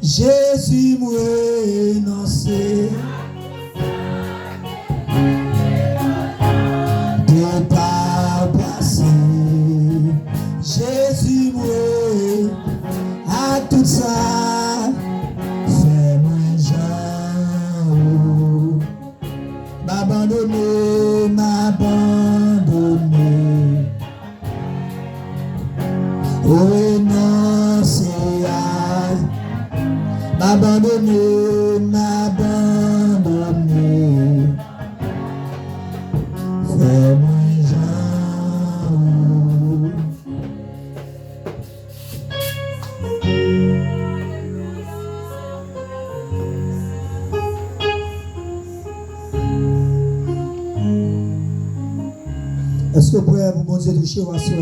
Jésus m'a énoncé de par passé. Jésus m'a à tout ça fait moins Jean. M'abandonner, renoncer à m'abandonner, fais-moi Jean. Est-ce que vous pouvez vous bon Dieu toucher à soi?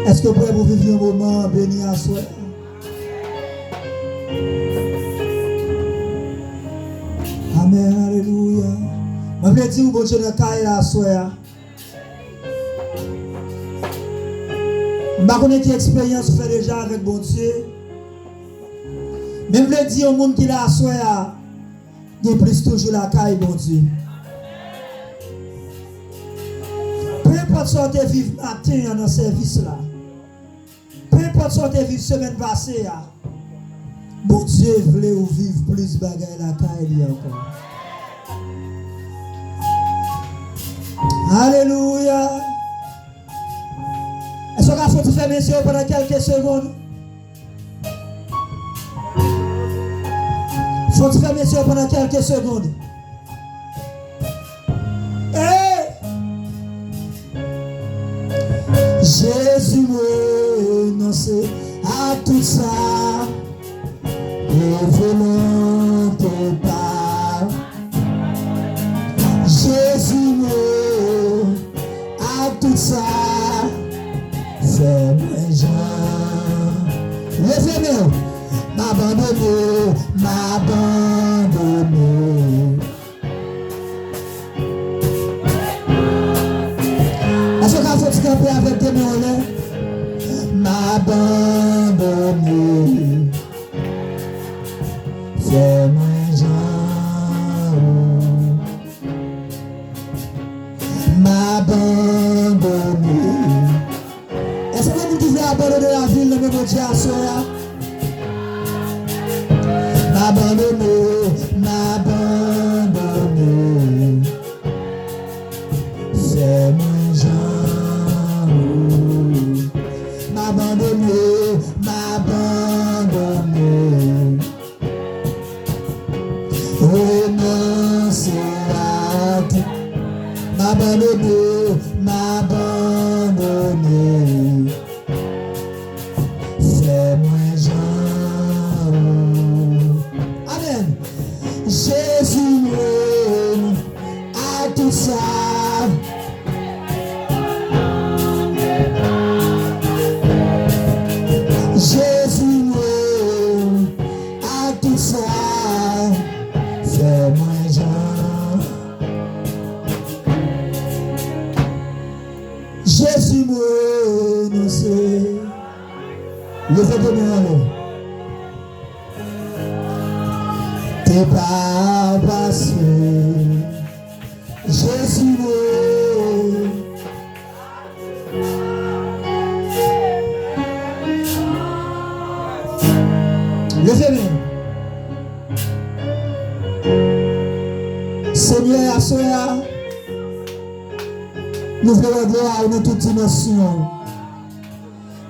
Est-ce que vous pouvez vous vivre un moment béni à soi? Amen, alléluia. Je veux dire, bon Dieu, dans le à soi. Je ne sais pas quelle expérience vous faites déjà avec bon Dieu. Mais je veux dire au monde qui est à soi, il y a plus toujours la caille, bon Dieu. Peu importe ce que tu vis matin dans ce service-là. Peu importe ce que tu vis semaine passée, bon Dieu voulait ou vivre plus bagaille la caille encore. Alléluia. Est-ce qu'on faut faire mes yeux pendant quelques secondes? Faut faire mes yeux pendant quelques secondes. Hey! Jésus m'a énoncé à tout ça, et volonté pas. Jésus m'a à tout ça, fais-moi Jean. Levez-moi, m'abandonner. Est-ce que vous êtes campé avec des mots? M'abandonner, fais-moi Jean. M'abandonner. Est-ce que vous devez abandonner la ville de mon Dieu à soi? M'abandonner, fais-moi Jean. M'abandonner, renoncer à tout. M'abandonner, fais-moi Jean. Amen. Jésus m'aime à tout ça. Jésus m'aime à tout ça. Fais-moi Jean. Jésus m'aime, c'est levez-moi. T'es pas passé, Jésus levez-moi. Seigneur, à soi, nous voulons gloire dans toute dimension.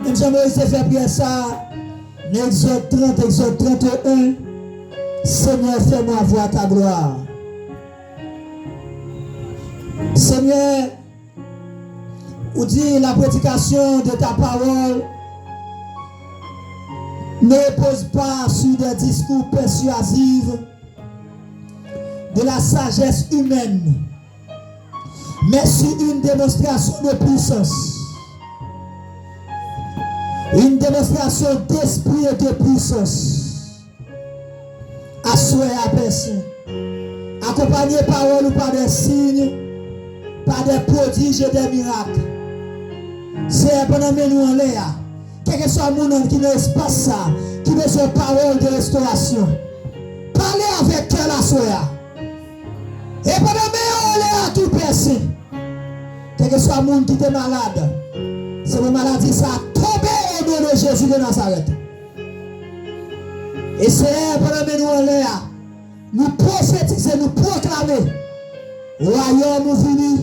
Même si Moïse fait bien ça, Exode 30, Exode 31. Seigneur, fais-moi voir ta gloire. Seigneur, ou dit la prédication de ta parole ne repose pas sur des discours persuasifs de la sagesse humaine, mais sur une démonstration de puissance, une démonstration d'esprit et de puissance. Assoyez à personne, accompagné parole ou par des signes, par des prodiges et des miracles. C'est pendant que nous en l'air, quel que soit le monde qui dans l'espace ça, qui veut son parole de restauration. Parlez avec cœur la soya. Et pendant que on l'air tout percé, quel que soit le monde qui est malade, c'est une maladie ça tombé au nom de Jésus de Nazareth. Et c'est pendant que nous en l'air, nous prophétisons, nous proclamons, royaume nous venu,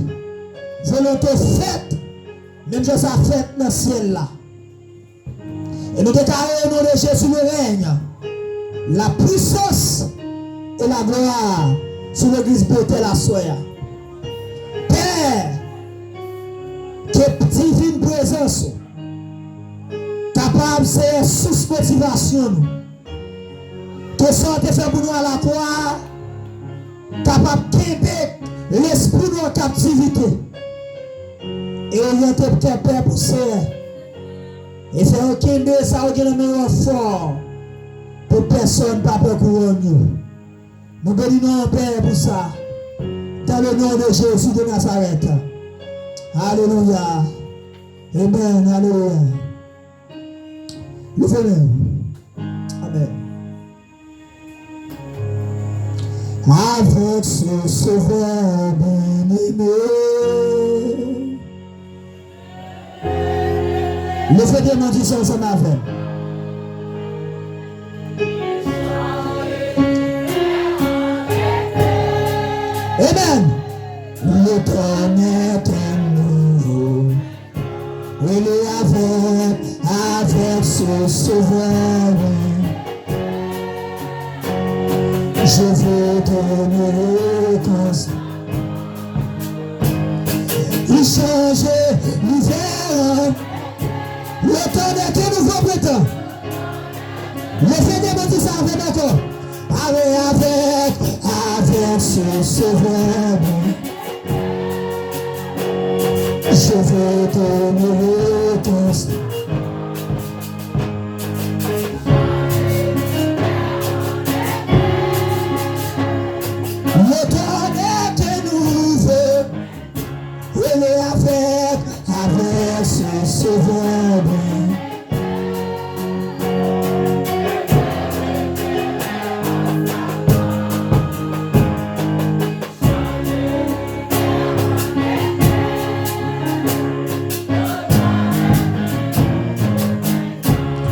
volonté faite, même chose ça fait dans le ciel là. Et nous déclarons au nom de Jésus le règne, la puissance et la gloire sur l'église Bethel la soya. Père, que divine présence, capable de source motivation nous. Que ça te fait pour nous à la croix, capable de l'esprit de nos captivité. Et orienter peut-être Père pour ça. Et faire aucun de ça, aucun meilleur fort pour personne pas pour couronner. Nous bénissons Père pour ça. Dans le nom de Jésus de Nazareth. Alléluia. Amen. Alléluia. Levez-nous. Amen. Avec ce sauveur bien-aimé. Levez des mains d'ici ensemble avec. Amen. Le temps est nouveau. Il est avec ce sauveur. Je veux donner conscience. Il change l'hiver. Le temps est nouveau printemps. Levez des mains d'ici avec d'accord. Avec ce sauveur. Je veux donner conscience. Le temps est nouveau. Il est avec ce sauveur.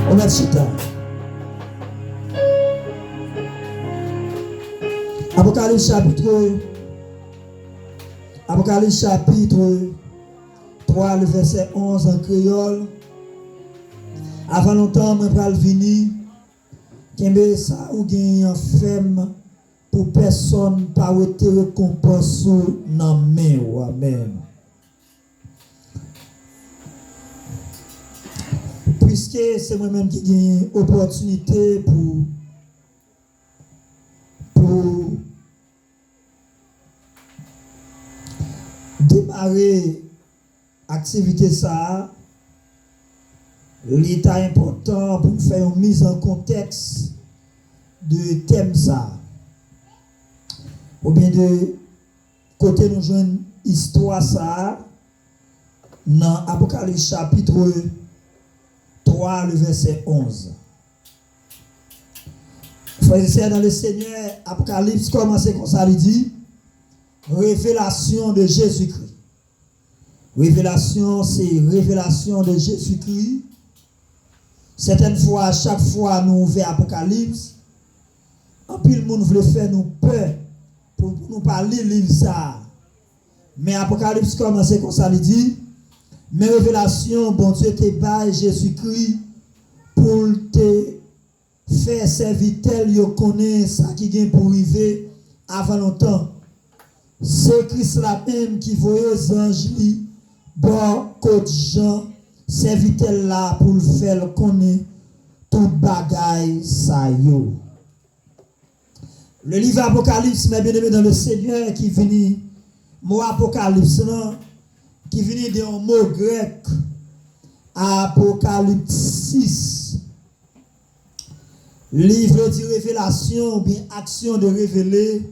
On a chita. Apocalypse chapitre 3, le verset 11 en créole. Avant longtemps, je vais venir. Kembe ça ou gagne femme pour personne pas être récompense dans main. Amen. Puisque c'est moi-même qui gagne opportunité pour démarrer activité ça, l'état important pour faire une mise en contexte de thème ça. Ou bien de côté nous joindre histoire ça dans Apocalypse chapitre 3, le verset 11. Frères et sœurs dans le Seigneur, Apocalypse commence comme ça, il dit révélation de Jésus-Christ. Révélation, c'est révélation de Jésus-Christ. Certaines fois, chaque fois nous ouvrons Apocalypse, en plus le monde voulait faire nous peur pour nous parler de ça. Mais Apocalypse commence comme ça, il dit mes révélations, bon Dieu te baille Jésus-Christ pour te faire servir tel yo connaît ça qui vient pour arriver avant longtemps. C'est Christ la même qui voyait aux anges bon côté Jean servitel là pour le faire connaître tout bagaille ça yo. Le livre Apocalypse, mes bien-aimés dans le Seigneur, qui finit mot Apocalypse qui vient d'un mot grec Apocalypsis. Livre de révélation, bien action de révéler,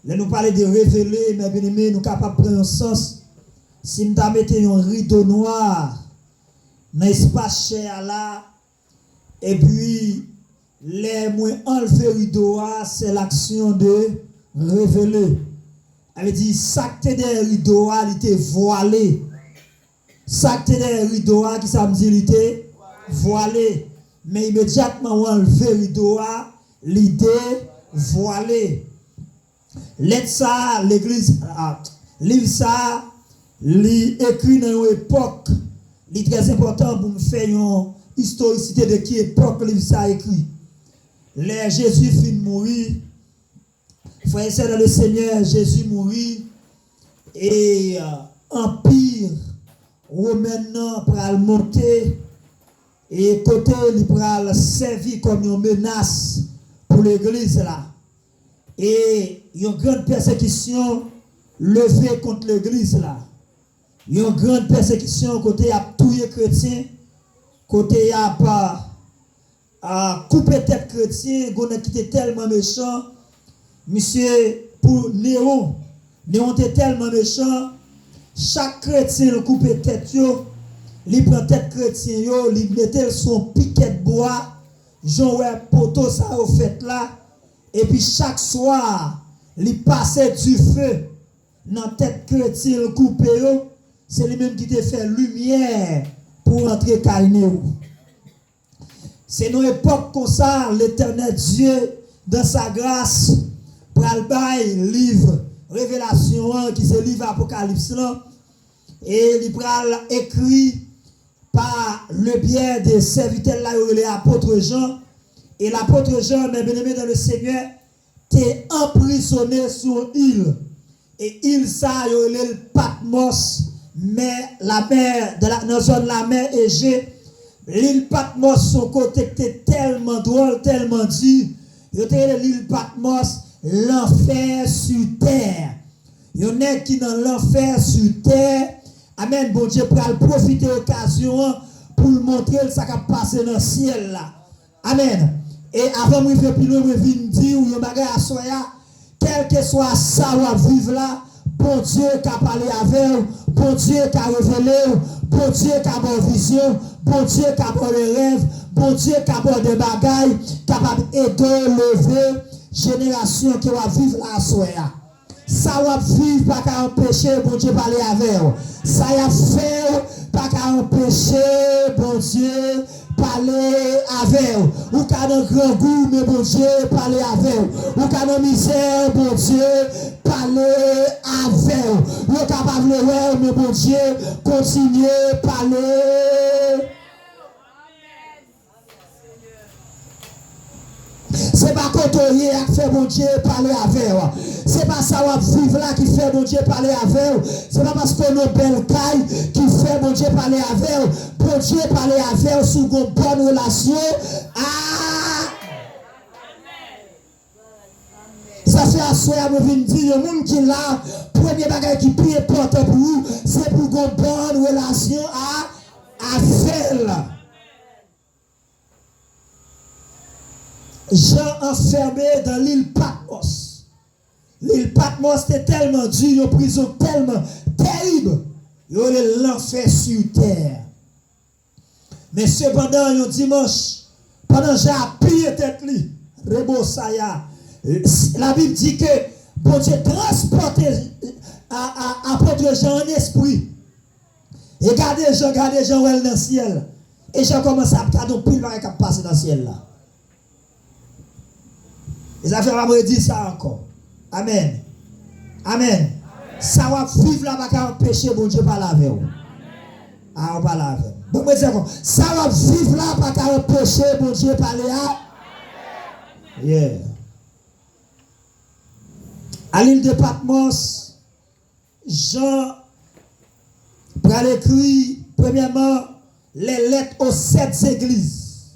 Là, nous parlons de révéler, mais bien aimé, nous sommes capables de prendre un sens. Si nous mettons un rideau noir dans l'espace cher là, et puis, les moins enlever rideau, c'est l'action de révéler. Elle dit, ça que des rideaux, il était voilé. Ça que des rideaux, qui ça me dit, il était voilé. Mais immédiatement, on enlever rideau, l'idée voilé. Lettre ça, l'église, livre ça, écrit dans une époque, il est très important pour me faire une historicité de qui époque livre ça écrit. Les Jésus fin mourir, frère et sœur dans le Seigneur, Jésus mourit, et empire romain pour monter, et côté il pour servir comme une menace pour l'église là. Et il y a une grande persécution levée contre l'église là. Il y a une grande persécution côté à tous les chrétiens, côté à pas couper tête chrétien, qui était tellement méchant. Monsieur, pour Néron était tellement méchant, chaque chrétien le coupe tête, il prend tête chrétien, il mettait son piquet de bois, Jean poteau ça au fait là. Et puis chaque soir, il passait du feu dans tête chrétien coupé. C'est lui-même qui te fait lumière pour entrer Calnéo. C'est nos époques comme ça, l'éternel Dieu, dans sa grâce, pour le livre Révélation 1, qui c'est le livre Apocalypse là, et il prend écrit par le biais des serviteurs là, les apôtres Jean. Et l'apôtre Jean, mes bien-aimés dans le Seigneur, t'es emprisonné sur une île. Et île ça, il y a le Patmos, mais la mer, dans la zone de la mer Égée, l'île Patmos, son côté était tellement drôle, tellement dur. Il y a l'île Patmos, l'enfer sur terre. Il y en a qui dans l'enfer sur terre. Amen, bon Dieu, pour profiter de l'occasion pour montrer ce qui a passé dans le ciel là. Amen. Et avant de faire plus loin, je viens dire, ou à soya, quel que soit ça où à vivre là, bon Dieu qui a parlé avec vous, bon Dieu qui a révélé, bon Dieu qui a bonne vision, bon Dieu qui a bonne rêve, bon Dieu qui a bonne des bagailles, capable d'aider, lever, génération qui va vivre là à soya. Ça va vivre pas qu'à empêcher, bon Dieu parler avec vous. Ça va faire pas qu'à empêcher, bon Dieu parler avec vous. Ou qu'à un grand goût, mais bon Dieu parler avec vous. Ou qu'à une misère, bon Dieu parler avec vous. Ou capable de voir, mais bon Dieu continuer parler. C'est pas quand on y a fait bon Dieu parler avec vous. C'est pas ça on vivre là qui fait bon Dieu parler avec vous. C'est pas parce qu'on a une belle caille qui fait bon Dieu parler avec vous. Bon Dieu parler avec vous sous une bonne relation. Ah! Ça fait à soi à me venir dire, le monde qui là, premier bagage qui prie porte pour vous, c'est pour une bonne relation à faire. Jean enfermé dans l'île Patmos. L'île Patmos était tellement dur, une prison tellement terrible. Il y a l'enfer sur terre. Mais cependant, un dimanche, pendant que j'ai appuyé tête li, Rebosaya, la Bible dit que bon Dieu transportait apôtre Jean en esprit. Et regardez Jean dans le ciel. Et Jean commence à regarder un pile qui passe dans le ciel là. Les affaires va me dire ça encore. Amen. Amen. Ça va vivre là, pas empêcher bon Dieu parler avec vous. Ah, on parle avec vous. Bon, moi, ça va vivre là, pas empêcher bon Dieu parler avec vous. Yeah. À l'île de Patmos, Jean prend écrit, premièrement, les lettres aux 7 églises.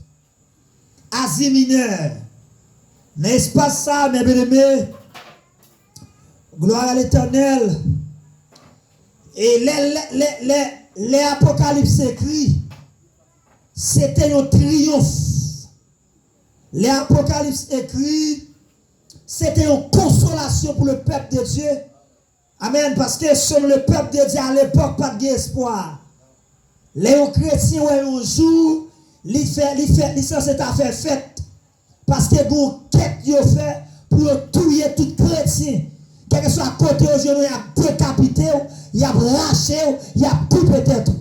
Asie mineure. N'est-ce pas ça, mes bien-aimés? Gloire à l'Éternel. Et les Apocalypses écrits, c'était un triomphe. Les Apocalypses écrits, c'était une consolation pour le peuple de Dieu. Amen. Parce que sur le peuple de Dieu à l'époque, pas d'espoir. Les chrétiens, un jour, ils sont cette affaire faite. Parce que vous quête fait pour tuer tout chrétien. Quel que soit côté aujourd'hui, il y a décapité, il y a lâché, il y a coupé tête.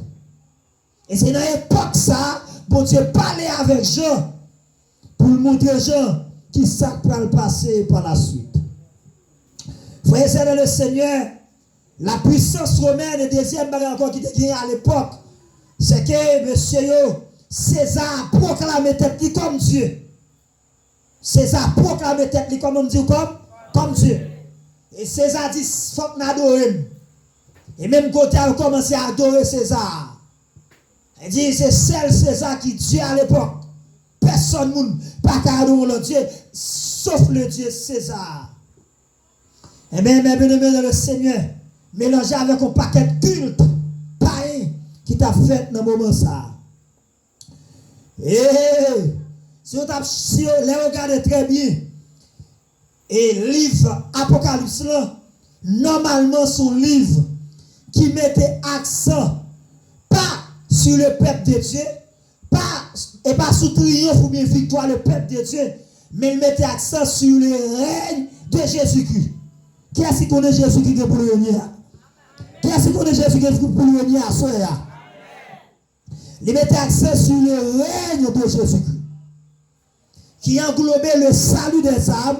Et c'est dans l'époque ça, bon Dieu parlait avec Jean pour montrer Jean qui ça va le passer par la suite. Frères et sœurs le Seigneur, la puissance romaine et deuxième bagage encore qui était à l'époque, c'est que monsieur César proclamait tête comme Dieu. César proclamait tête comme Dieu, comme Dieu. Et César dit, faut qu'on adore. Et même côté a commencé à adorer César. Il dit, c'est seul César qui Dieu à l'époque. Personne ne pas adorer le Dieu, sauf le Dieu César. Et bien, bien dans le Seigneur, mélangé avec un paquet de culte païen qui t'a fait dans le moment ça. Et si vous regardez très bien, et livre Apocalypse là, normalement son livre qui mettait accent pas sur le peuple de Dieu, et pas sur triomphe ou bien victoire le peuple de Dieu, mais il mettait accent sur le règne de Jésus-Christ. Qui est-ce qui connaît Jésus-Christ pour le régner? Qui est-ce qui connaît Jésus-Christ pour le régner à soi? Il mettait accent sur le règne de Jésus-Christ, qui englobait le salut des âmes,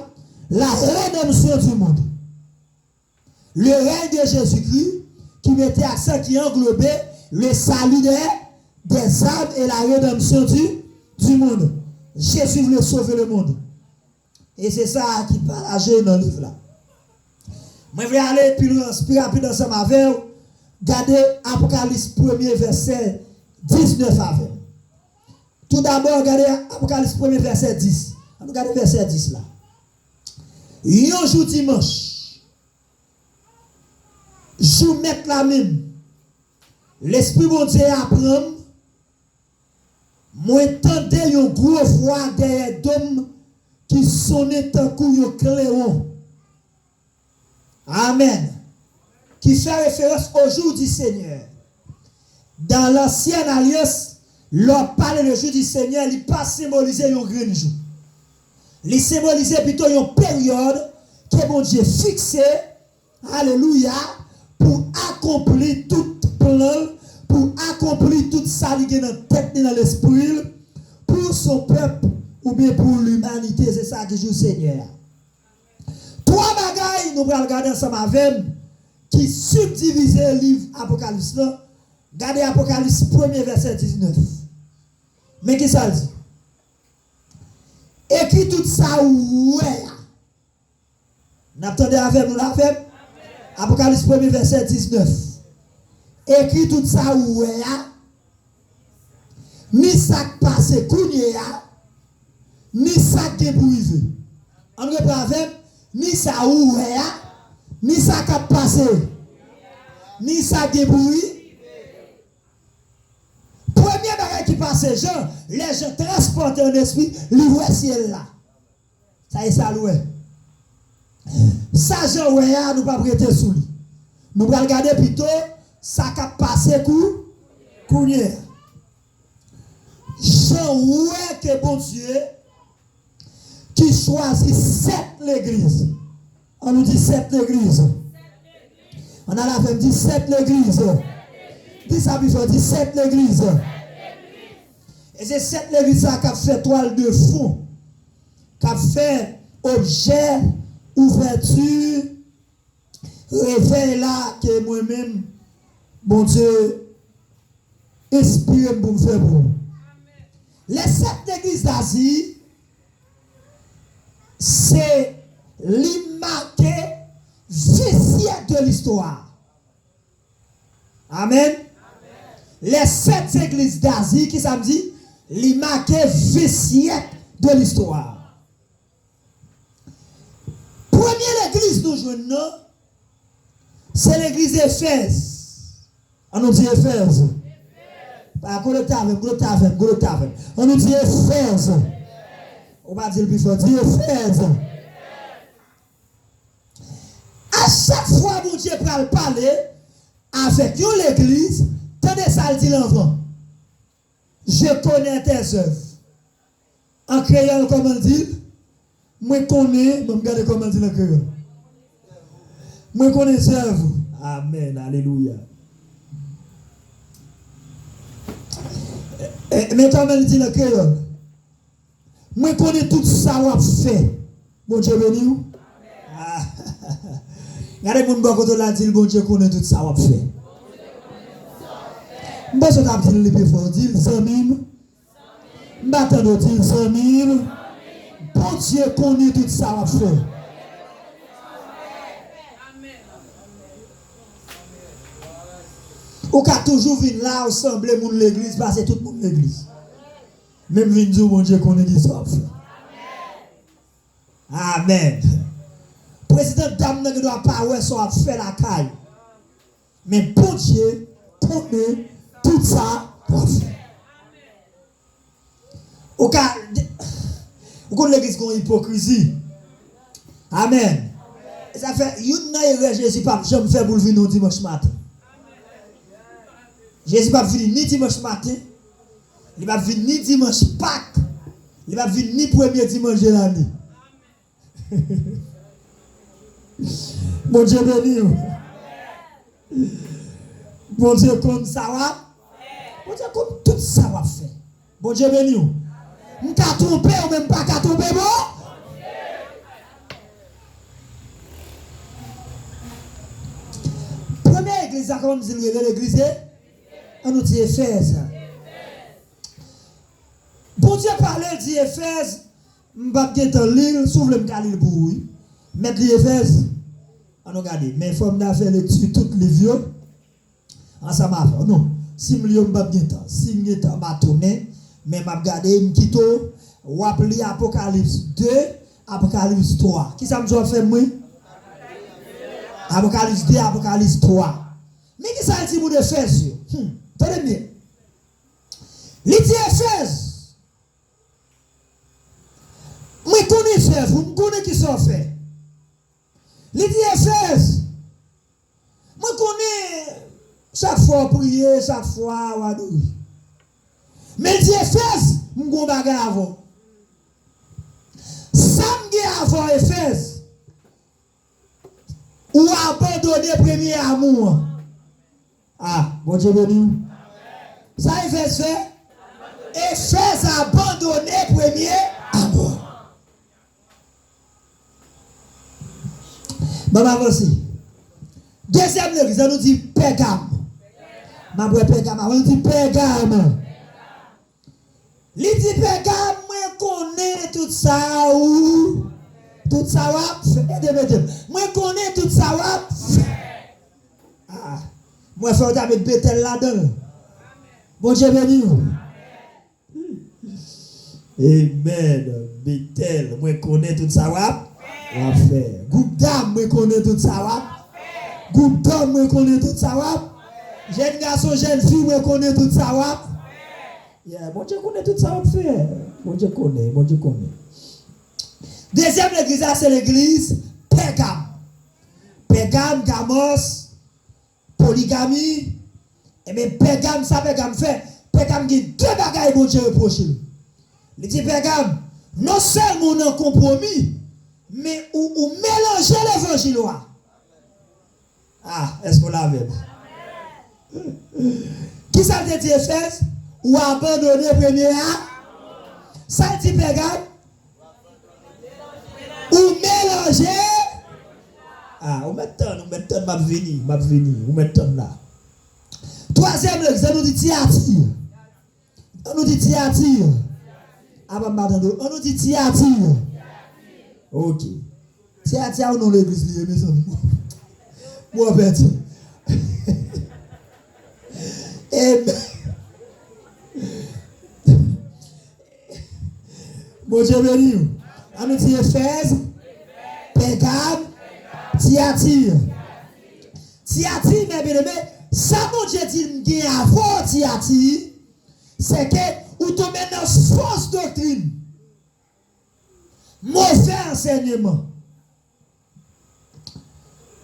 la rédemption du monde. Le règne de Jésus-Christ qui mettait accent, qui englobait le salut des âmes et la rédemption du monde. Jésus voulait sauver le monde. Et c'est ça qui partage dans le livre là. Moi, je vais aller plus rapide ensemble avec vous. Regardez Apocalypse 1er verset 19 avec. Tout d'abord, regardez Apocalypse 1er verset 10. Regardez verset 10 là. Un jour dimanche, jour mettre la même, l'Esprit bon Dieu apprend, moi entendais un gros voix derrière d'hommes qui sonnait tant qu'un clairon. Amen. Qui fait référence au jour du Seigneur. Dans l'ancienne alliance, l'on parle le jour du Seigneur, il pas symboliser un grand jour. Il symbolisait plutôt une période que bon Dieu fixé, alléluia, pour accomplir tout plan, pour accomplir tout ça qui est dans la tête et dans l'esprit, pour son peuple ou bien pour l'humanité. C'est ça que joue le Seigneur. Trois bagailles, nous allons regarder ensemble avec qui subdivisent le livre Apocalypse. Regardez Apocalypse 1er verset 19. Mais qui ça dit? Écrit tout ça, ouais. N'attendez avec nous la femme? Apocalypse 1er verset 19. Écrit tout ça, ouais. Ni ça qui passe, ni ça qui est privé. On reprend avec, ni ça, ouais. Ni ça qui passe, ni ça qui est privé. Premier bagage qui passe, les gens transportent en esprit, livre ciel là. Ça y est, ça loué. Ça, Jean, ouais, nous pas prêter sous lui. Nous allons regarder plutôt, ça qui passe, cournier. Jean, ouais, que bon Dieu, qui choisit 7 l'église. On nous dit 7 l'église. On a la femme dit 7 l'église. Dis ça, il faut dire 7 l'église. Et c'est 7 l'église qui a fait toile de fond, qui a fait objet, ouverture, réveil là, que moi-même, bon Dieu, inspiré pour me faire pour vous. Les 7 églises d'Asie, c'est l'immarqué vicieux de l'histoire. Amen. Les 7 églises d'Asie, qui ça me dit? L'immarqué vicieux de l'histoire. Première église nous jouons, c'est l'église d'Éphèse. On nous dit Éphèse. On nous dit Éphèse. On va dire le plus fort, dit Éphèse. Dieu va parler avec l'église, tenez ça, il dit l'enfant. Je connais tes œuvres. En créole, comment dire? Moi connais, je regarde comment dire en créole. Moi connais tes œuvres. Amen, alléluia. Mais comment il dit en créole? Moi connais tout ça qu'on fait. Bon Dieu béni ou? Regardez mon bon côté là dit bon Dieu connaît tout ça qu'on fait. M'pas ça t'a dit le plus fort dit Samim. M'attend de dire Samim. Bon Dieu connaît tout ça qu'on fait. Ou ka toujours venir là assembler moun l'église parce que tout le monde l'église. Même venir dire bon Dieu connaît tout ça qu'on fait. Amen. Président dame ne doit pas ouais ça faire la caille. Mais bon Dieu connaît tout ça qu'on fait. Au cas où l'église a une hypocrisie. Amen. Ça fait une n'a Jésus pas jamais fait pour venir dimanche matin. Jésus pas venir ni dimanche matin. Il va venir ni dimanche Pâques. Il va venir ni premier dimanche de l'année. Bon Dieu béni. Bon Dieu comme ça va. Bon Dieu comme tout ça va faire. Bon Dieu béni. Nous pas tromper ou même pas tromper bon. Première église comme dit l'église on nous dit Éphèse. Bon Dieu parlait dit Éphèse, m'pa gètan lire, s'ouvre me lire pour oui. Mettre l'Éphèse. On regarde, mais il faut me faire lecture toutes les vieux ensemble avec. Non, si me m'pa gètan, si m'gètan m'a tourné, mais m'a regarder m'quito ou appeler Apocalypse 2, Apocalypse 3. Qui ça me doit faire moi? Apocalypse 2, Apocalypse 3. Mais qui ça dit pour Éphèse? Tenez bien. L'idée Éphèse. Moi connais Éphèse, vous connaissez qui ça fait. L'idée Éphèse. Moi connais chaque fois prier, chaque fois ou adorer. Mais l'idée Éphèse, je connais bagarre avant. Ça me avant Éphèse. Ou abandonner premier amour. Ah, bon Dieu béni. Ça Éphèse fait. Éphèse a abandonné premier amour. Maman aussi. Deuxième église, on nous dit Pégame. Ma boue Pégame, on nous dit Pégame. Il dit Pégame, moi connais tout ça ou tout ça va faire. Moi connais tout ça va faire. Ah, moi faut avec Bethel là-dedans. Bon Dieu béni. Amen. Bethel, moi connais tout ça va faire. Groupe d'âme, moi connais tout ça va. Groupe d'hommes, moi connais tout ça va. Jeune garçon, jeune fille, moi connais tout ça va. Bon Dieu connaît tout ça va faire. Bon Dieu connaît, bon Dieu connaît. Deuxième église, c'est l'église Pégame. Pégame, Gamos, polygamie. Et bien Pégame, ça Pégame fait. Pégame dit deux bagailles bon Dieu reproche. Il dit Pégame, non seulement on a compromis, mais ou mélanger l'évangile. Ah, est-ce qu'on l'a vu? Qui ça dit Éphèse? Ou abandonner premier acte? Ça dit Pégame? Ou mélanger? Ah, on met temps, m'a venir, on met temps là. Troisième église, on nous dit Thyatire. On nous dit Thyatire. Ah, on nous dit Thyatire. Ok. Thyatire, on a l'église, mes amis. Moi, en fait. Bon Dieu béni. On nous dit Éphèse, Pégame, Thyatire. Thyatire, mes bien-aimés, ça, mon Dieu dit, avant Thyatire, c'est que vous tombez dans fausse doctrine. Mauvais enseignement.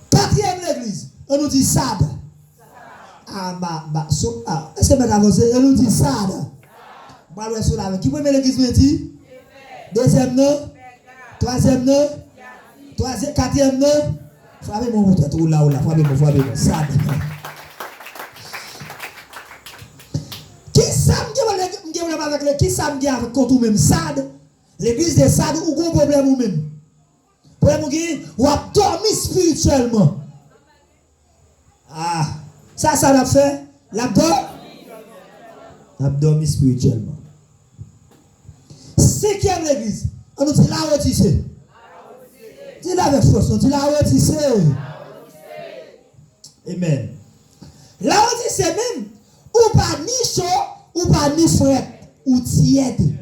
Quatrième l'église. On nous dit Sad. Est-ce que madame avancé? On nous dit Sad. Qui peut mettre l'église dit? Deuxième nom? Troisième nom? Quatrième nom? Frappez mon tête ou là, frappez mon Sad. Qui ça me avec le qui ça me avec contre même Sad? L'église de Sad ou gros problème ou même? Problème ou a dormi spirituellement. Ah, ça l'a fait. L'a dormi spirituellement. Cinquième l'église. On nous dit la retissée. Dis la avec force, on dit la retissée. Amen. La retissée même, ou pas ni chaud, ou pas ni frais, ou tiède.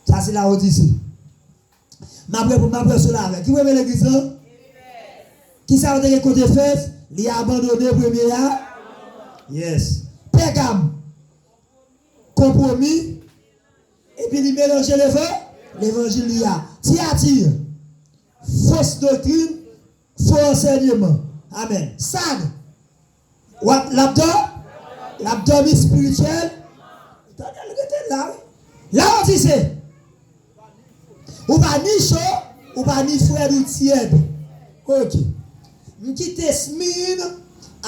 Ça c'est la retissée. Ma presse cela avec. Qui veut l'église là? Qui ça veut dire côté fesses? Il a abandonné premier là? Yes. Pégame. Compromis. Et puis il mélange l'évangile il y a. Thyatire. Fausse doctrine. Faux enseignement. Amen. Sad. L'abdomen spirituel. Là on dit c'est. Ou pas ni chaud, ou pas ni frère ou tiède. Ok. Nous quittons Smyrne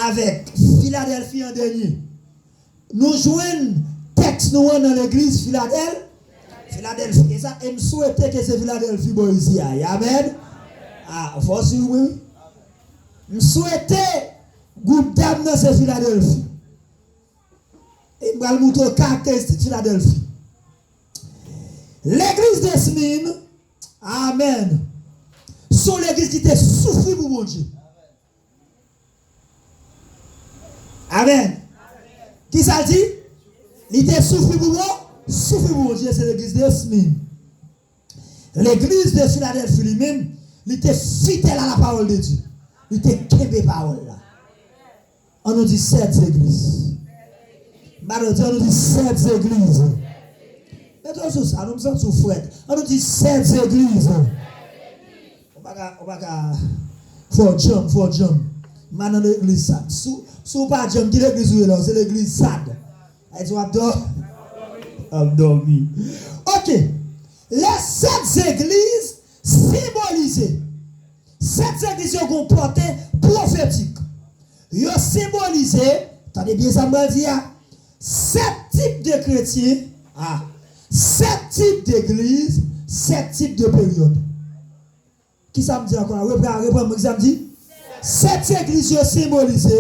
avec Philadelphie en dernier. Nous jouons texte nous dans l'église Philadelphie. Et ça, je souhaite que c'est Philadelphie ici. Amen. Ah, faut suivre, oui. Je souhaite groupe d'âme dans c'est Philadelphie. Et je vais vous montrer caractéristique de Philadelphie. L'église de Smyrne, amen, sont l'église qui t'a souffert pour mon Dieu. Amen. Qui ça dit? Il t'a souffert pour moi? Souffert pour mon Dieu, c'est l'église de Smyrne. L'église de Philadelphie lui-même, il était fidèle à la parole de Dieu. Il était kébé parole là. On nous dit 7 églises. Maintenant, on nous dit 7 églises. Et tout ça, nous sommes sous fouette. On nous dit 7 églises. On va pas faut jump. Maintenant l'église Sad. Sous pas jump, qui l'église où est là? C'est l'église Sad. Et tu vas dormir. Ok. Les 7 églises symbolisées. 7 églises ont une portée prophétique. Ils ont symbolisé, attendez bien ça me dit, 7 types de chrétiens, 7 types d'églises, 7 types de périodes. Qui ça me dit encore? Reprends-moi, ça me dit 7 églises ont symbolisé,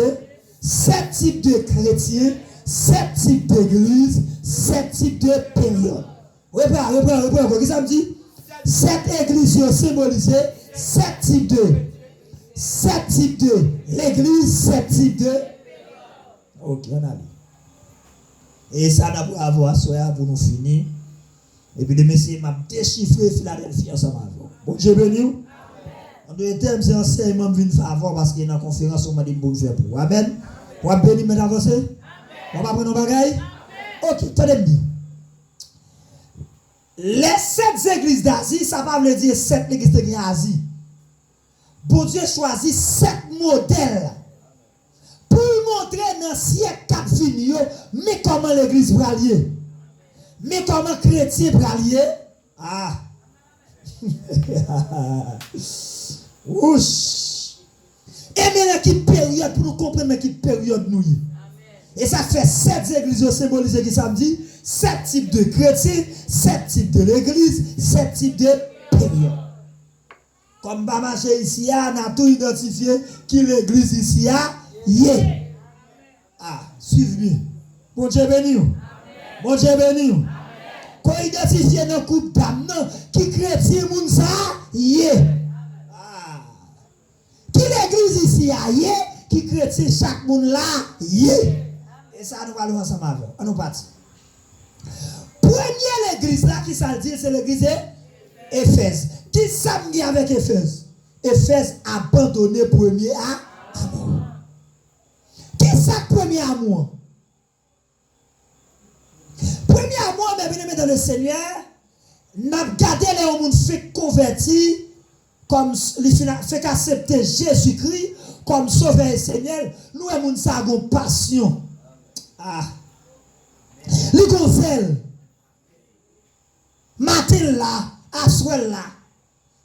7 types de chrétiens, 7 types d'églises, 7 types de périodes. Reprends, qui ça me dit? 7 églises ont symbolisé, 7 types de l'église, 7 types de. Ok, on a vu. Et ça n'a pas à voir, soyez pour nous finir. Et puis, demain, c'est m'a déchiffré Philadelphie ensemble. Bon Dieu béni. En deux termes, c'est enseignement qui vient faveur parce qu'il y a une conférence, on m'a dit bon Dieu pour. Amen. Pour bénir, mais avancer. On va prendre nos bagailles. Ok, tenez bien. Les 7 églises d'Asie, ça va veut dire 7 églises d'Asie. Bon Dieu choisit 7 modèles pour montrer dans le siècle 4 fini, mais comment l'église va lier, mais comment chrétien va lier. Ouch. Et bien, quelle période pour nous comprendre quelle période nous y. Et ça fait 7 églises symbolisées qui samedi, 7 types de chrétiens, 7 types de l'église, 7 types de périodes. Comme pas marcher ici, on a tout identifié qui l'église ici a, suivez bien. Bon Dieu béni. Bon Dieu béni. Qu'on identifie dans coupe d'âme, qui chrétien moun ça, Qui l'église ici a, qui chrétien chaque moun là, Et ça nous allons ensemble avec. On nous partit. Première l'église là qui ça dit, c'est l'église Éphèse. Qui s'amène avec Éphèse? Éphèse abandonné premier amour. Qui ça premier amour? Premier amour, mais bien dans le Seigneur, n'a gardé les hommes fait convertis comme il fait accepter Jésus-Christ comme sauveur et Seigneur, nous avons une passion. Ah. Les gonzelles, matin là, à soir là,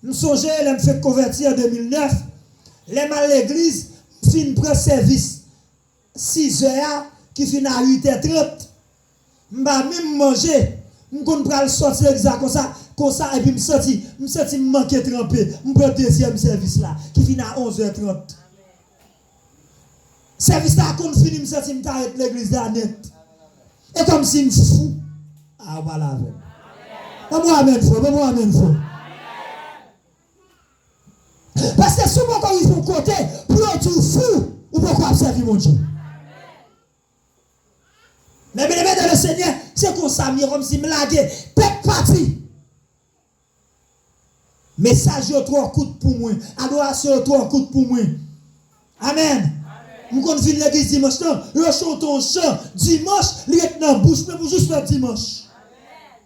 nous songeons, je me fait convertir en 2009, les mal l'église, fin prend service 6h, qui finit à 8h30. Je vais même manger, je vais sortir l'église comme ça, et puis je me sens manquer trempé. Je prends le deuxième service là, qui finit à 11h30. Service là, quand je finis, je me sens m'arrête l'église là net. Et comme si je me fous. Ah voilà. Moi amen faux, moi amen faux. Parce que souvent quand ils font côté, pour tout fou, ou pourquoi servir mon Dieu. Mais bien dans le Seigneur, c'est comme ça, comme si me laguer, tête parti. Message trop coûte pour moi, adoration trop coûte pour moi. Amen. Nous quand vient l'église dimanche, le chante un chant dimanche, il est dans bouche mais pour juste le dimanche.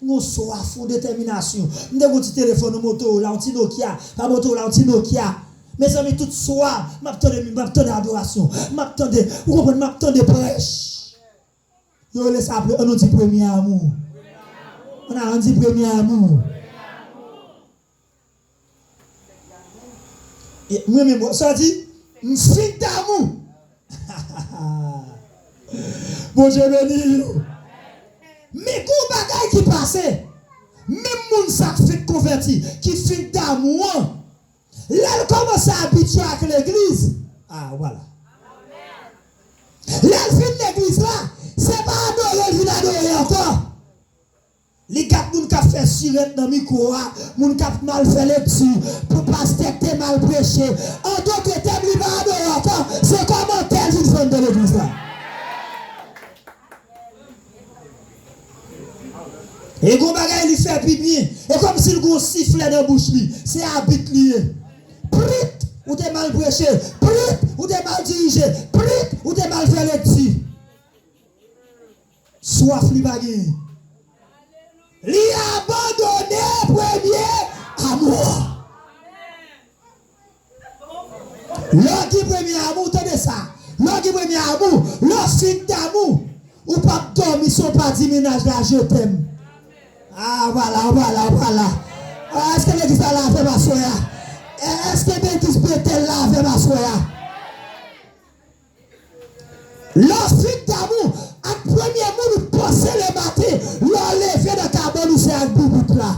Nous soif ou détermination. Nous avons un petit téléphone au moto, là, un petit Nokia, pas moto, là, un petit Nokia. Mes amis, tout soir, m'attendez adoration, m'attendez, vous comprenez, m'attendez prêche. Yo laisse appeler, on dit premier amour. On dit premier amour. Et moi-même, ça dit, m'fin d'amour. Bon Dieu béni. Mais quand bagaille qui passait, même moun ça fait converti, qui fait d'amour, là elle commence à habituer avec l'église. Ah voilà. Là elle fait l'église là, c'est pas adorer, il adorer encore. Les gars moun qui fait sirène dans le micro, moun qui mal fait les petits, pour pas se mal prêcher. En d'autres termes, il va adorer encore. C'est comment tel une femme de l'église là. Et quand bagay il fait pipi, et comme s'il go sifflet dans bouche li, c'est habit lié. Prit ou t'es mal prêché, prit ou t'es mal dirigé, prit ou t'es mal fait les petits. Soif li bagay. Li abandonné premier amour. L'autre qui premier amour, tenez ça. L'autre qui premier amour, l'autre fin d'amour. Ou pas dormir, son pas dit ménage là, je t'aime. Ah voilà. Ah, est-ce que l'église là fait ma soya? Est-ce que l'église Bethel là fait ma soya? L'ensuite d'amour, à premier mot, nous passer le matin, l'enlever dans carbone, nous c'est un bout là.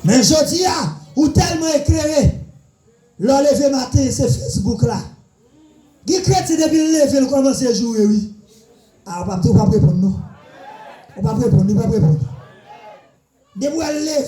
Mais je dis, ou tellement éclairé, l'enlever matin, c'est Facebook là. Qui chrétien depuis le lever, il commence à jouer, oui. Ah, on ne va pas répondre, non. On ne va pas répondre, on ne va pas répondre. Depuis le lever,